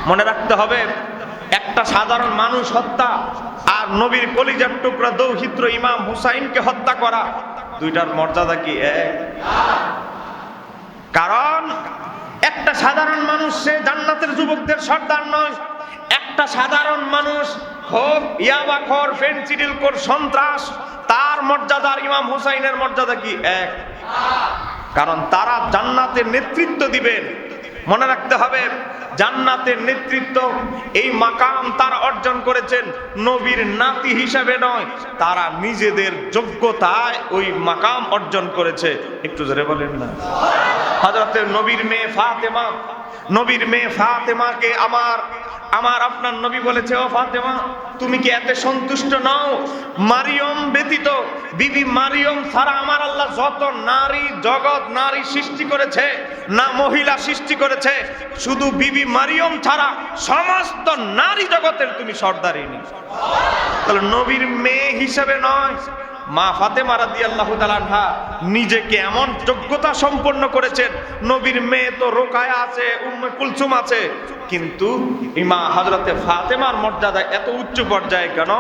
মনে রাখতে হবে, একটা সাধারণ মানুষ হত্যা আর নবীর কলিজার টুকরা দৌহিত্র ইমাম হুসাইনকে হত্যা করা, দুইটার মর্যাদা কি এক? কারণ একটা সাধারণ মানুষ সে জান্নাতের যুবকদের সর্দার নয়। একটা সাধারণ মানুষ হোক ইয়াবাখোর, ফেনসিডিলখোর, সন্ত্রাস, তার মর্যাদা আর ইমাম হুসাইনের মর্যাদা কি এক? কারণ তারা জান্নাতের নেতৃত্ব দিবেন। মনে রাখতে হবে, জান্নাতের নেতৃত্ব এই মাকাম তারা অর্জন করেছেন নবীর নাতি হিসাবে নয়, তারা নিজেদের যোগ্যতায় ওই মাকাম অর্জন করেছে। একটু জোরে বলেন না। হযরতে নবীর মেয়ে ফাতেমা, নবীর মেয়ে ফাতেমাকে আমার আপনার নবী বলেছে, ও ফাতেমা, তুমি কি এতে সন্তুষ্ট নও? মারিয়ম ব্যতীত, বিবি মারিয়ম ছাড়া আমার আল্লাহ যত নারী জগৎ নারী সৃষ্টি করেছে, না মহিলা সৃষ্টি করেছে, শুধু বিবি মারিয়ম ছাড়া সমস্ত নারী জগতের তুমি সর্দারিনী। তাহলে নবীর মেয়ে হিসেবে নয়, মা ফাতেমা রাদিয়াল্লাহু তাআলা আনহা নিজেকে এমন যোগ্যতা সম্পন্ন করেছেন। নবীর মেয়ে তো রোকায়া আছে, উম্মে কুলসুম আছে, কিন্তু ইমা হযরতে ফাতেমার মর্যাদা এত উচ্চ পর্যায়ে কেন?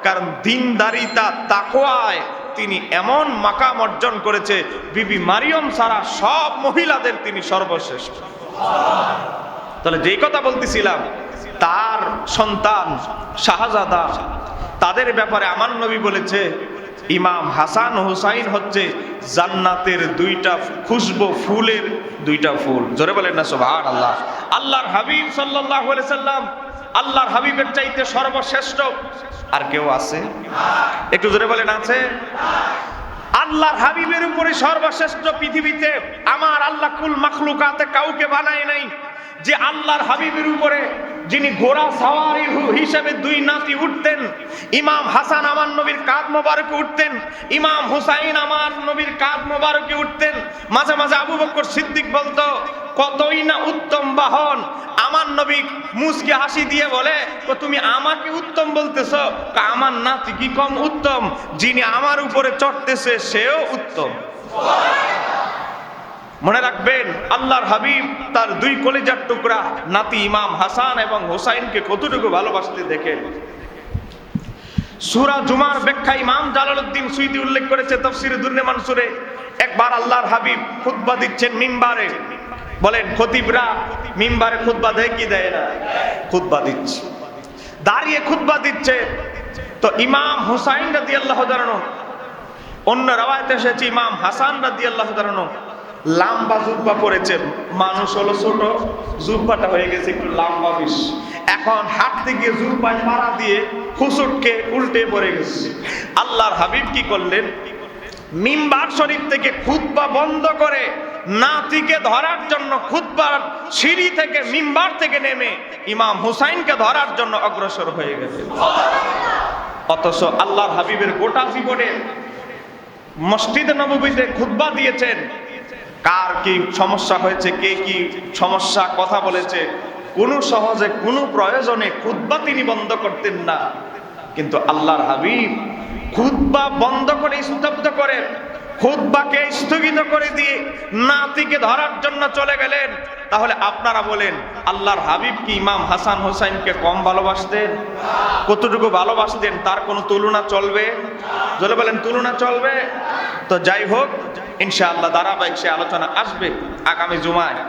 কারণ দিনদারিতা, তাকওয়ায় তিনি এমন মাকাম অর্জন করেছে, বিবি মারিয়ম ছাড়া সব মহিলাদের তিনি সর্বশ্রেষ্ঠ। তাহলে যেই কথা বলতেছিলাম, তার সন্তান শাহজাদা, তাদের ব্যাপারে আমার নবী বলেছে, ইমাম হাসান হুসাইন হচ্ছে জান্নাতের দুইটা খুশবু ফুলের দুইটা ফুল। জোরে বলেন না সুবহানাল্লাহ। আল্লাহর হাবিব সাল্লাল্লাহু আলাইহি সাল্লাম, আল্লাহর হাবিবের চাইতে সর্বশ্রেষ্ঠ আর কেউ আছে? একটু জোরে বলেন, আছে? আল্লাহর হাবিবের উপরে সর্বশ্রেষ্ঠ পৃথিবীতে আমার আল্লাহ কুল মাখলুকাতে কাউকে বানায় নাই। যে আল্লাহর হাবিবের উপরে যিনি ঘোড়া সাওয়ারি হিসেবে দুই নাতি উঠতেন, ইমাম হাসান আমার নবীর কাঁধ মোবারকে উঠতেন, ইমাম হুসাইন আমার নবীর কাঁধ মোবারকে উঠতেন। মাঝে মাঝে আবু বকর সিদ্দিক বলতো, কতই না উত্তম বাহন। আমার নবী মুসকে হাসি দিয়ে বলে, তুমি আমাকে উত্তম বলতেছো? আমার নাতি কি কম উত্তম? যিনি আমার উপরে চড়তেছে সেও উত্তম। মনে রাখবেন, আল্লাহর হাবিব তার দুই কলিজার টুকরা নাতি ইমাম হাসান এবং হুসাইনকে কতটুকু ভালোবাসতে দেখেন। সূরা জুমার ব্যাখ্যা ইমাম জালালউদ্দিন সুয়ুতী উল্লেখ করেছে তাফসীরে দুররে মানসুরে। একবার আল্লাহর হাবিব খুতবা দিচ্ছেন মিম্বারে। বলেন, খতিবরা মিম্বারে খুতবা দেয় কি দেয় না? খুতবা দিচ্ছে, দাঁড়িয়ে খুতবা দিচ্ছে। তো ইমাম হুসাইন রাদিয়াল্লাহু তাআলা আনহু, অন্য রাওয়ায়াতে এসেছে ইমাম হাসান রাদিয়াল্লাহু তাআলা আনহু লম্বা জুব্বা পরেছে। মানুষ হলো ছোট, জুব্বাটা হয়ে গেছে একটু লম্বা বেশি। এখন হাঁটতে গিয়ে জুব্বায় পাড়া দিয়ে হুসুটকে উল্টে পড়ে গেছে। আল্লাহর হাবিব কি করলেন? মিম্বার শরীফ থেকে খুতবা বন্ধ করে নাতিকে ধরার জন্য খুতবার সিঁড়ি থেকে মিম্বার থেকে নেমে ইমাম হুসাইনকে ধরার জন্য অগ্রসর হয়ে গেছে। অথচ আল্লাহর হাবিবের গোটা জীবনে মসজিদে নববীতে খুতবা দিয়েছেন, কার কি সমস্যা হয়েছে, কে কি সমস্যা কথা বলেছে, কোনো সহজে কোনো প্রয়োজনে খুতবা তিনি বন্ধ করতেন না। কিন্তু আল্লাহর হাবিব খুতবা বন্ধ করে, স্তব্ধ করে, খুতবাকে স্থগিত করে দিয়ে নাতিকে ধরার জন্য চলে গেলেন। তাহলে আপনারা বলেন, আল্লাহর হাবিব কি ইমাম হাসান হুসাইনকে কম ভালোবাসতেন? কতটুকু ভালোবাসতেন তার কোনো তুলনা চলবে? যদি বলেন তুলনা চলবে। তো যাই হোক, ইনশাআল্লাহ ধারাবাহিক সে আলোচনা আসবে আগামী জুমায়।